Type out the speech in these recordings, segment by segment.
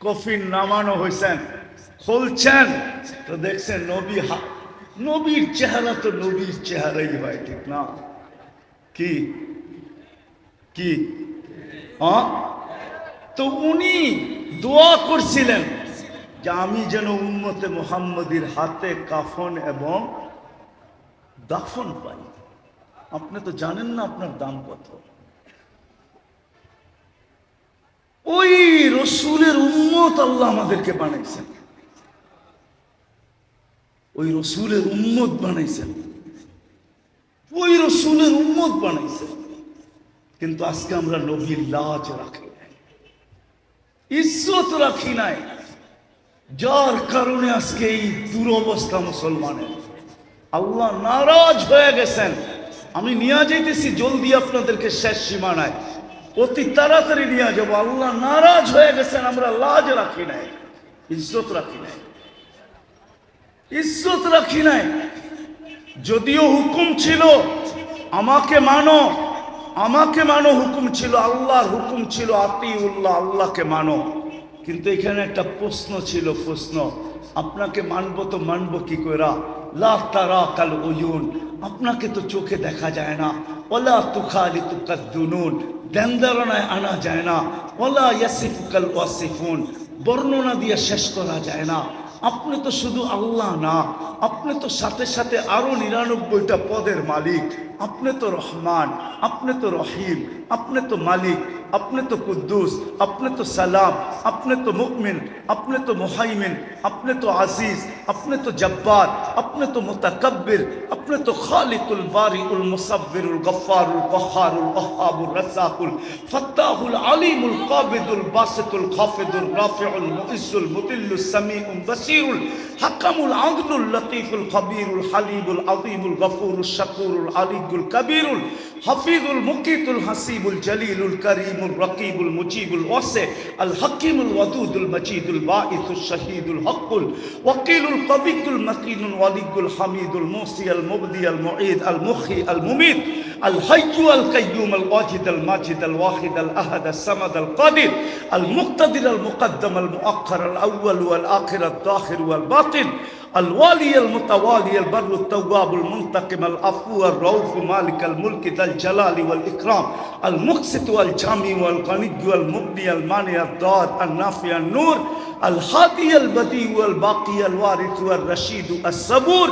Coffin নামানো হয়েছেন, খুলছেন তো দেখছেন নবীর চেহারা তো নবীর চেহারাই হয়, ঠিক না? কি কি তো উনি দোয়া করছিলেন যে আমি যেন উম্মতে মুহাম্মদীর হাতে কাফন এবং দাফন পাই। আপনি তো জানেন না আপনার দাম কত। ওই রসুলের উম্মত আল্লাহ আমাদেরকে বানাইছেন, ওই রসুলের উম্মত বানাইছেন, ওই রসুলের উম্মত বানাইছেন। কিন্তু আজকে আমরা নবীর লাজ রাখি নাই, ইজ্জত রাখি নাই, যার কারণে আজকে এই দুরবস্থা মুসলমানের। আল্লাহ নারাজ হয়ে গেছেন। আমি নিয়ে যাইতেছি জলদি আপনাদেরকে শেষ সীমানায়, অতি তাড়াতাড়ি নিয়ে যাবো। আল্লাহ নারাজ হয়ে গেছেন, আমরা লাজ রাখি নাই, ইজ্জত রাখি নাই, ইজ্জত রাখি নাই। যদিও হুকুম ছিল আমাকে মানো, আমাকে মানো হুকুম ছিল, আল্লাহর হুকুম ছিল আতিউল্লাহ, আল্লাহকে মানো। কিন্তু এখানে একটা প্রশ্ন ছিল, প্রশ্ন আপনাকে মানবো তো মানবো কি কইরা? লা তারা কাল উয়ুন, আপনাকে তো চোখে দেখা যায় না। ওয়ালা তুখালিতুকাদ দুনুন, ধ্যান ধারণায় আনা যায় না। ওয়ালা ইয়াসিফুকাল ওয়াসিফুন, বর্ণনা দিয়ে শেষ করা যায় না। আপনি তো শুধু আল্লাহ না, আপনি তো সাথে সাথে আরো 99টা পদের মালিক। আপনি তো রহমান, আপনি তো রহিম, আপনি তো মালিক, আপনি তো কুদ্দুস, আপনি তো সালাম, আপনি তো মুকমিন, আপনি তো মুহাইমিন, আপনি তো আজিজ, আপনি তো জব্বার, আপনি তো মুতাকাব্বির, আপনি তো খালিকুল বারিউল মুসাব্বিরুল গফফারুল কহ্হারুল ওয়াহ্হাবুর রাজ্জাকুল ফাত্তাহুল আলিমুল কাবিদুল বাসিতুল খাফিদুর রাফিউল মুইজ্জুল মুদিল্লুস সামিউল বাসীরুল হাকামুল আদলুল লতীফুল খবীরুল হালিমুল আযীমুল গফুরুশ শাকুরুল আলিয়ুল কবীরুল হাফিজুল মুকিতুল হাসিবুল জলিলুল করিমুল রকিবুল মুজিবুল ওয়াসি আল হাকিমুল ওয়াদুদুল মজিদুল বাঈসুশ শহীদুল হকুল ওয়াকিলুল কবিয়ুল মতিনুল ওয়ালিয়ুল হামিদুল মুসি আল মুবদি আল মুঈদ আল মুখি আল মুমিত আল হাইয়্যু আল কাইয়্যুম আল ওয়াজিদ আল মাজিদ আল ওয়াহিদ আল আহাদ আল সামাদ আল কাদির আল মুক্তাদির আল মুকদ্দম আল মুআক্খার আল আউয়াল ওয়াল আখির আল যাহির ওয়াল বাতিন الوالي المتوالي البر التواب المنتقم العفو الرؤوف مالك الملك ذا الجلال والإكرام المقسط والجامع والغني والمغني المانع الضار النافع النور الهادي البديع والباقي الوارث والرشيد الصبور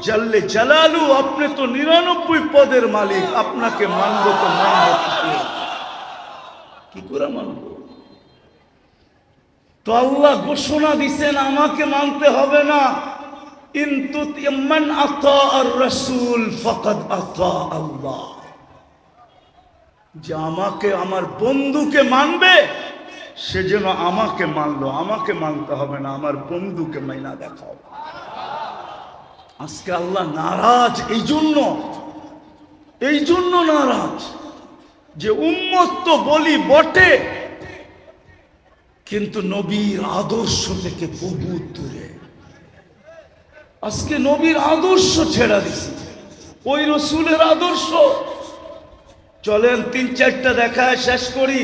জল্লে জালালু। আপনি তো 99 পদের মালিক, আপনাকে মানব তো মানব কি করে মানব? তো আল্লাহ ঘোষণা দিছেন আমাকে মানতে হবে না। ইনতু মান আতা আর রাসূল ফাকাদ আতা আল্লাহ, যে আমাকে আমার বন্ধুকে মানবে সে যেন আমাকে মানলো, আমাকে মানতে হবে না, আমার বন্ধুকে মাইনা দেখাও। আজকে আল্লাহ নারাজ, এই জন্য নারাজ যে উম্মত তো বলি বটে কিন্তু নবীর আদর্শ থেকে বহু দূরে। আজকে নবীর আদর্শ ছেড়া দিছি, ওই রসুলের আদর্শ। চলেন 3-4টা দেখায় শেষ করি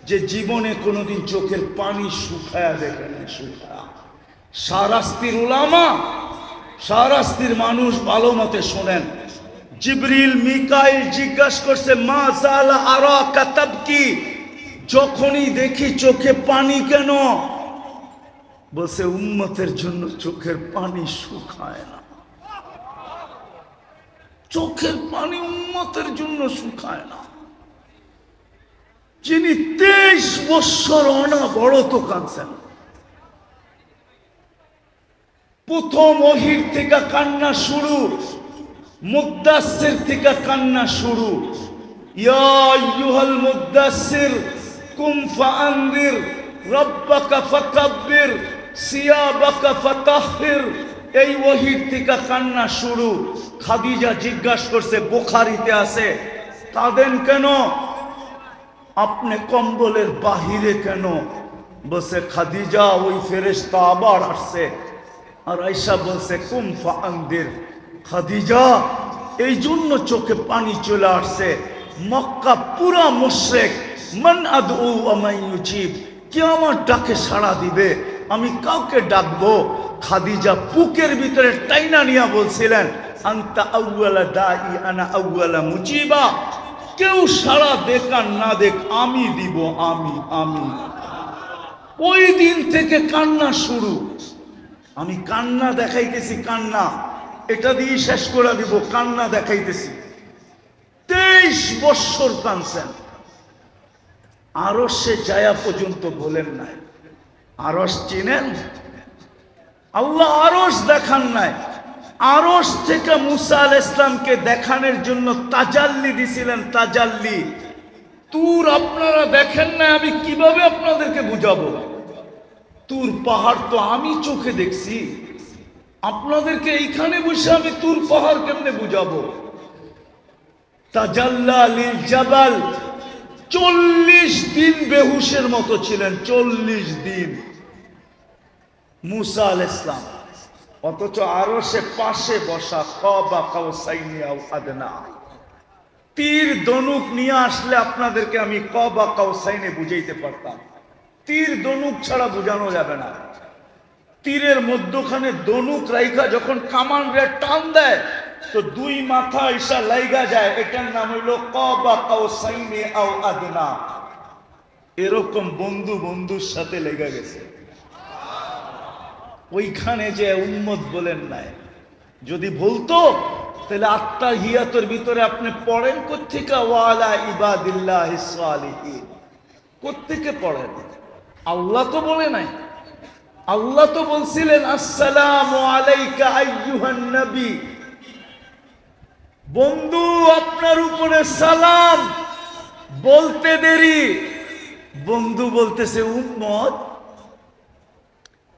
যে জীবনে কোনোদিন চোখের পানি শুকায়া দেখে না, শুকায়া। শাহরাস্তির উলামা, শাহরাস্তির মানুষ ভালো মতে শোনেন। জিবরিল মিকাইল জিজ্ঞাসা করছে মা জালা আরাকা তাবকি, যখনই দেখি চোখে পানি কেন? বলছে উম্মতের জন্য চোখের পানি শুকায় না, চোখের পানি উম্মতের জন্য শুকায় না। যিনি 23 বছর অনবরত কাঁদছেন, প্রথম ওহীর থেকে কান্না শুরু, মুদ্দাসসির থেকে কান্না শুরু। ইয়া আইয়ুহাল মুদ্দাসসির কুম ফাআনদির রাব্বাকা ফাকাব্বির সিয়াবাকা ফাতাহহির, এই ওহীর থেকে কান্না শুরু। খাদিজা জিজ্ঞাসা করছে, বুখারীতে আছে, কাঁদেন কেন? আপনি কম্বলের বাহিরে কেন? বলছে খাদিজা ওই ফেরেশতা আবার আসছে। আর আয়েশা বলছে কুম ফাআনদির, খাদিজা এই জন্য চোখে পানি চলে আসছে। মক্কা পুরা মুশরিক, মান আদউ ওয়া মান ইউজিব, কে আমার ডাকে সাড়া দিবে, আমি কাউকে ডাকবো। খাদিজা বুকের ভিতরে টাইনা নিয়া বলছিলেন, আনতা আউয়ালা দাই আনা আউয়ালা মুজিবা। কেউ সাড়া দেখ আর না দেখ, আমি দিব, আমি আমি। ওই দিন থেকে কান্না শুরু। আমি কান্না দেখাইতেছি, কান্না এটা দিয়ে শেষ করে দিব। কান্না দেখাইতেছি, 23 বৎসর কাঁদছেন। আরশে যায়া পর্যন্ত বলেন নাই। আরশ চিনেন? আল্লাহ আরশ দেখান নাই। আরশ থেকে মুসা আলাইহিস সালামকে দেখানোর জন্য তাজাল্লি দিছিলেন, তাজাল্লি। তুর আপনারা দেখেন না, আমি কিভাবে আপনাদেরকে বুঝাবো? তুর পাহাড় তো আমি চোখে দেখছি, আপনাদেরকে এইখানে বসে আমি তুর পাহাড় কেমনে বুঝাবো? তাজাল্লা লিল জাবাল। 40 দিন বেহুশের মতো ছিলেন, 40 দিন মুসা আলাইহিস সালাম। অথচ আরশে পাশে বসা, কাবা কাউসাইনি আও আদনা। তীর ধনুক নিয়ে আসলে আপনাদেরকে আমি কাবা কাউসাইনে বুঝাইতে পারতাম। তীর ধনুক ছাড়া বোঝানো যাবে না। তীরের মধ্যখানে ধনুক রাইখা যখন কামান রে টান দেয় তো দুই মাথা ঈশা লাইগা যায়, এটার নাম হইল কাবা কাউসাইনি আও আদনা। এরকম বন্ধু বন্ধুর সাথে লেগে গেছে। ওইখানে যে উম্মত বলেন নাই, যদি বলতো তাহলে আত্তাহিয়াতুর ভিতরে আপনি পড়েন কোত্থেকে ওয়ালা ইবাদিল্লাহিস সালিহিন, কোত্থেকে পড়েন? আল্লাহ তো বলে নাই। আল্লাহ তো বলছিলেন আসসালামু আলাইকা আইয়ুহান নবী, বন্ধু আপনার উপরে সালাম। বলতে দেরি, বন্ধু বলতেছে উম্মত,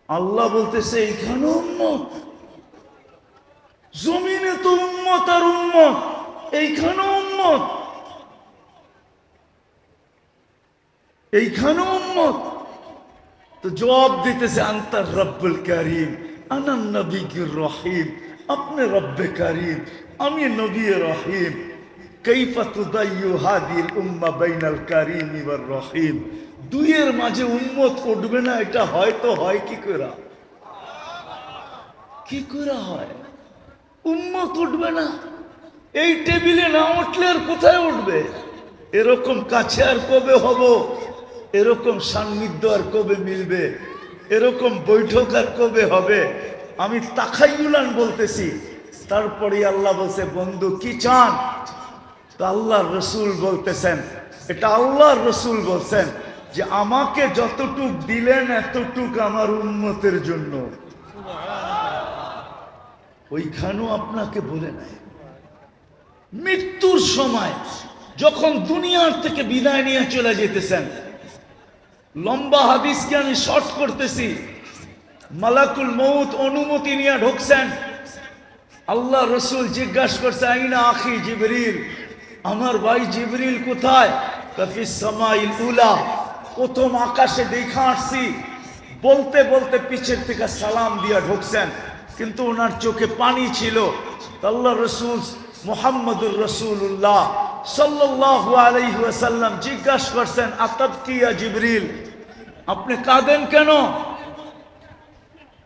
আল্লাহ বলতেছে এইখানে উম্মত। জমিনে তো উম্মত আর উম্মত, এইখানে উম্মত, এইখানে উম্মত। তো জবাব দিতেছে আনতার রব্বুল কারীম আনা নবীর রহিম। আপনি রব্বে কারীম, আমি নবী রহিম। কাইফা তুদাইয়ু হাদিল উম্মাহ বাইনাল কারীম ওয়ার রহিম। দুইয়ের মাঝে উম্মত উঠবে না, এটা হয়তো হয় কি করে? কি করে হয়? উম্মত উঠবে না। এই টেবিলে না উঠলে আর কোথায় উঠবে? এরকম কাছে আর কবে হব? এরকম সান্নিধ্য আর কবে মিলবে? এরকম বৈঠক আর কবে হবে? আমি তাখাইয়ুলান বলতেছি। তারপরে আল্লাহ বলছে বন্ধু কি চান? তো আল্লাহর রসুল বলতেছেন, এটা আল্লাহর রসুল বলছেন যে আমাকে যতটুক দিলেন এতটুক আমার উম্মতের জন্য। ওইখানেও আপনাকে বলে নাই। মৃত্যুর সময় যখন দুনিয়ার থেকে বিদায় নিয়ে চলে যেতেছেন, লম্বা হাদিসকে আমি শর্ট করতেছি, মালাকুল মউত অনুমতি নিয়ে ঢুকছেন। আল্লাহ রসুল জিজ্ঞাসা করছে আইনা আখি জিবরিল, আমার ভাই জিবরিল কোথায়? কাফিস সামাইল উলা, প্রথম আকাশে দেখা আসছি। বলতে বলতে পিছের থেকে সালাম দিয়া ঢুকছেন, কিন্তু ওনার চোখে পানি ছিল। আল্লাহ রসুল মুহাম্মদুর রাসূলুল্লাহ সাল্লাল্লাহু আলাইহি ওয়াসাল্লাম জিজ্ঞাসা করছেন আতাবকি ইয়া জিবরিল, আপনি কাঁদেন কেন?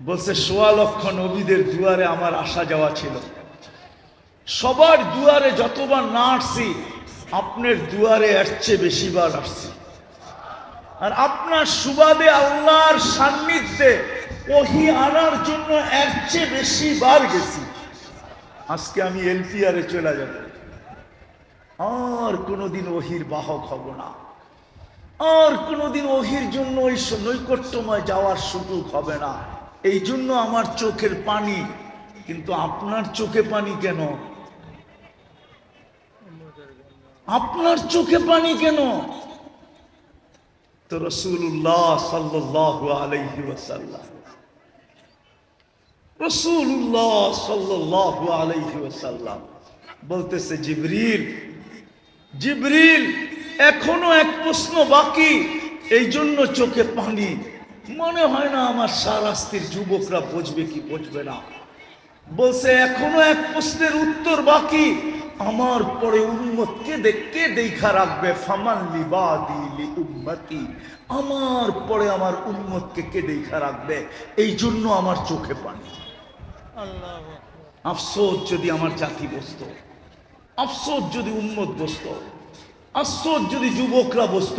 বলছে ১৬ লক্ষ নবীদের দুয়ারে আমার আসা যাওয়া ছিল, সবার দুয়ারে যতবার না আসছি আপনার দুয়ারে এর চেয়ে বেশিবার আসছি। আর আপনার সুবাদে আল্লাহর সান্নিধ্যে ওহী আনার জন্য এর চেয়ে বেশিবার গেছি। আজকে আমি এলপিআরে চলে যাব, আর কোনোদিন ওহির বাহক হব না, আর কোনোদিন ওহির জন্য ওই নৈকট্যময় যাওয়ার সুযোগ হবে না। এই জন্য আমার চোখের পানি। কিন্তু আপনার চোখে পানি কেন? আপনার চোখে পানি কেন? তো রাসূলুল্লাহ সাল্লাল্লাহু আলাইহি ওয়াসাল্লাম, রাসূলুল্লাহ সাল্লাল্লাহু আলাইহি ওয়াসাল্লাম বলতেছে জিবরিল, জিবরিল এখনো এক প্রশ্ন বাকি, এই জন্য চোখে পানি। মনে হয় না আমার সারাস্তির যুবকরা বুঝবে কি বুঝবে না। বলছে এখনো এক প্রশ্নের উত্তর বাকি, আমার পরে উম্মতকে কে দেখা রাখবে? ফামান লিবাদি লি উম্মতি, আমার পরে আমার উম্মতকে কে দেখা রাখবে? এই জন্য আমার চোখে পানি। আফসোস যদি আমার জাতি বসত, আফসোস যদি উম্মত বসত, আফসোস যদি যুবকরা বসত,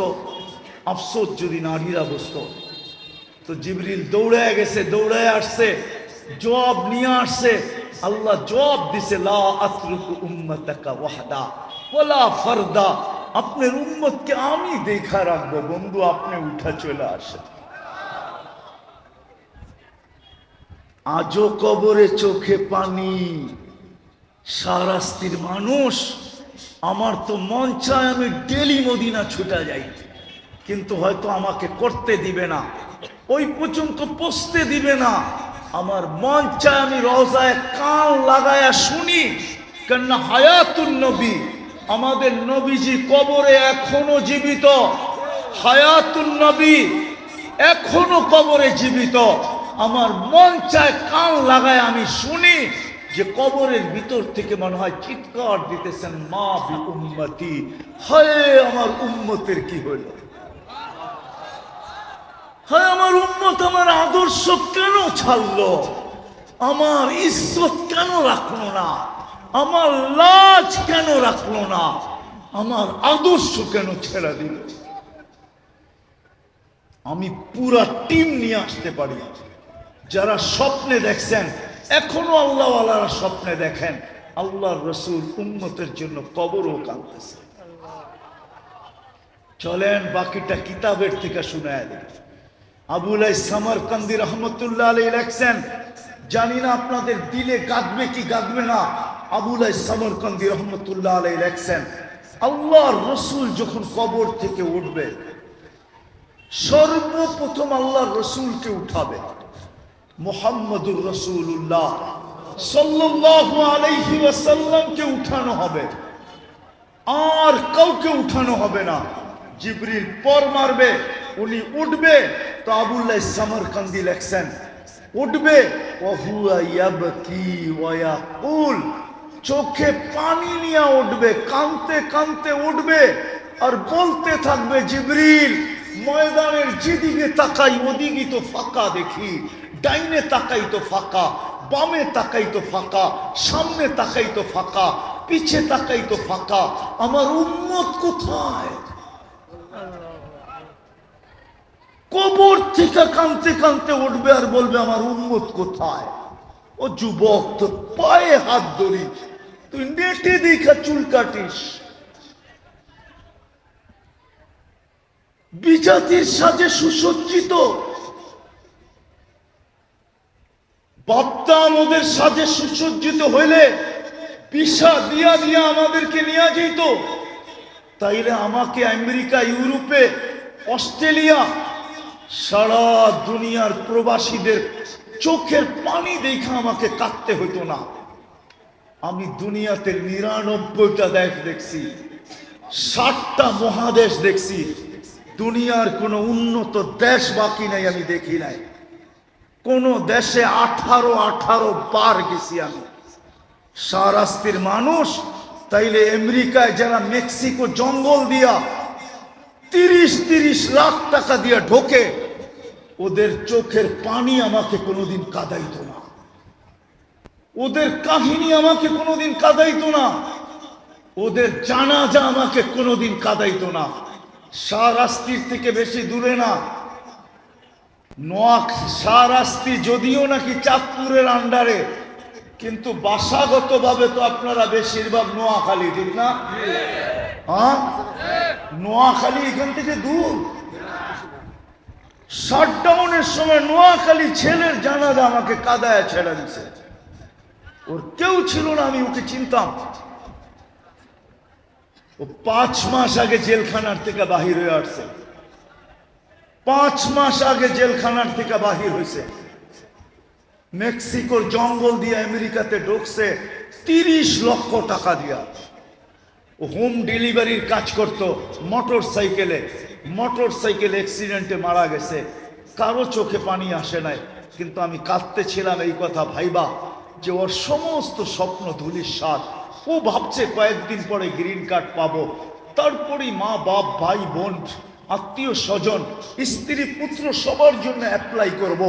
আফসোস যদি নারীরা বসত। তো জিবরিল দৌড়ায় গেছে, দৌড়ায় আসছে, জবাব নিয়ে আসছে। আল্লাহ জবাব দিছে, লা আতরুকু উম্মাতাকা ওয়াহদা ওয়ালা ফারদা, আপনার উম্মতকে আমি দেখা রাখবো। বন্ধু, আপনি উঠা চলে আসেন। আজও কবরে চোখে পানি। শাহরাস্তির মানুষ, আমার তো মন চায় আমি ডেলি মদিনা ছুটা যাই, কিন্তু হয়তো আমাকে করতে দিবে না, ওই পর্যন্ত পৌঁছতে দিবে না। আমার মন চায় আমি রওজায় কান লাগায়া শুনি, কেননা হায়াতুন নবী, আমাদের নবীজি কবরে এখনো জীবিত। হায়াতুন নবী এখনো কবরে জীবিত। আমার মন চায় কান লাগায় আমি শুনি যে কবরের ভিতর থেকে মনে হয় চিৎকার দিতেছেন, মা বি উম্মতি, হায় আমার উম্মতের কি হইল? হায় আমার উম্মত আমার আদর্শ কেন ছাড়লো? আমার ইজ্জত কেন রাখলো না? আমার লাজ কেন রাখলো না? আমার আদর্শ কেন ছেড়ে দিল? আমি পুরা টিম নিয়ে আসতে পারি। যারা স্বপ্নে দেখছেন, এখনো আল্লাহওয়ালারা স্বপ্নে দেখেন আল্লাহর রসুল উম্মতের জন্য কবরও কাঁদতেছে। চলেন বাকিটা কিতাবের থেকে শুনায় দেন। আবুলাই সামরকান্দি রহমতুল্লাহ আলাইহি লেখছেন, জানি না আপনাদের দিলে গাঁদবে কি গাঁদবে না। আবুলাই সামরকান্দি রহমতুল্লাহ আলাইহি লেখছেন, আল্লাহর রসুল যখন কবর থেকে উঠবে, সর্বপ্রথম আল্লাহর রসুলকে উঠাবে। মুহাম্মদুর রাসূলুল্লাহ সাল্লাল্লাহু আলাইহি ওয়াসাল্লামকে উঠানো হবে, আর কাউকে উঠানো হবে না। জিবরিল পর মারবে, উনি উঠবে। তো আবুল্লাহ সামরকান্দি লেখছেন, উঠবে ওয়া হুয়া ইয়াবকি ওয়া ইয়াকুল, চোখে পানি নিয়ে উঠবে, কাঁদতে কাঁদতে উঠবে আর বলতে থাকবে, জিবরিল ময়দানের যেদিকে তাকাই ওদিকে তো ফাঁকা দেখি, ডাইনে তাকাই তো ফাঁকা, বামে তাকাই তো ফাঁকা, সামনে তাকাই তো ফাঁকা, পিছে তাকাই তো ফাঁকা, আমার উম্মত কোথায়? কবর থেকে কাঁদতে কাঁদতে উঠবে আর বলবে আমার উম্মত কোথায়? ও যুবক, তো পায়ে হাত ধরি, তুই নেটে দেখা চুল কাটিস, বিজাতির সাজে সুসজ্জিত, ভাবতাম ওদের সাজে সুসজ্জিত হইলে পিসা দিয়া দিয়া আমাদেরকে নিয়ে যেত, তাইলে আমাকে আমেরিকা, ইউরোপে, অস্ট্রেলিয়া, সারা দুনিয়ার প্রবাসীদের চোখের পানি দেখে আমাকে কাঁদতে হইতো না। আমি দুনিয়াতে ৯৯টা দেশ দেখছি, ৬০টা মহাদেশ দেখছি, দুনিয়ার কোনো উন্নত দেশ বাকি নাই আমি দেখি নাই। কোন দেশে 18 বার গেছি আমি। শাহরাস্তির মানুষ, তাইলে আমেরিকায় যারা মেক্সিকো জঙ্গল দিয়া ৩০ লাখ টাকা দিয়া ঢোকে, ওদের চোখের পানি আমাকে কোনোদিন কাঁদাইতো না, ওদের কাহিনী আমাকে কোনোদিন কাঁদাইতো না, ওদের জানাজা আমাকে কোনোদিন কাঁদাইতো না। শাহরাস্তির থেকে বেশি দূরে না, শাহরাস্তি যদিও নাকি চাঁদপুরের আন্ডারে, কিন্তু বাসাগতভাবে তো আপনারা বেশিরভাগ নোয়াখালী, ঠিক না? হ্যাঁ, নোয়াখালী এখান থেকে দূর। শাটডাউনের সময় নোয়াখালী ছেলের জানাজা আমাকে কাদায় ছেড়ে দিছে, ওর কেউ ছিল না, আমি ওকে চিনতাম। ও 5 মাস আগে জেলখানার থেকে বাহির হয়ে আসছে, 5 মাস আগে জেলখানার থেকে বাহির হয়েছে, মেক্সিকোর জঙ্গল দিয়ে আমেরিকাতে ঢুকছে 30 লক্ষ টাকা দিয়া। ও হোম ডেলিভারির কাজ করত, মোটর সাইকেল অ্যাক্সিডেন্টে মারা গেছে, কারো চোখে পানি আসে নাই, কিন্তু আমি কাঁদতেছিলাম এই কথা ভাইবা, যে ওর সমস্ত স্বপ্ন ধূলিসাৎ। ও ভাবছে কয়েকদিন পরে গ্রিন কার্ড পাবো, তারপরেই মা বাপ ভাই বোন আত্মীয় স্বজন স্ত্রী পুত্র সবার জন্য অ্যাপ্লাই করব।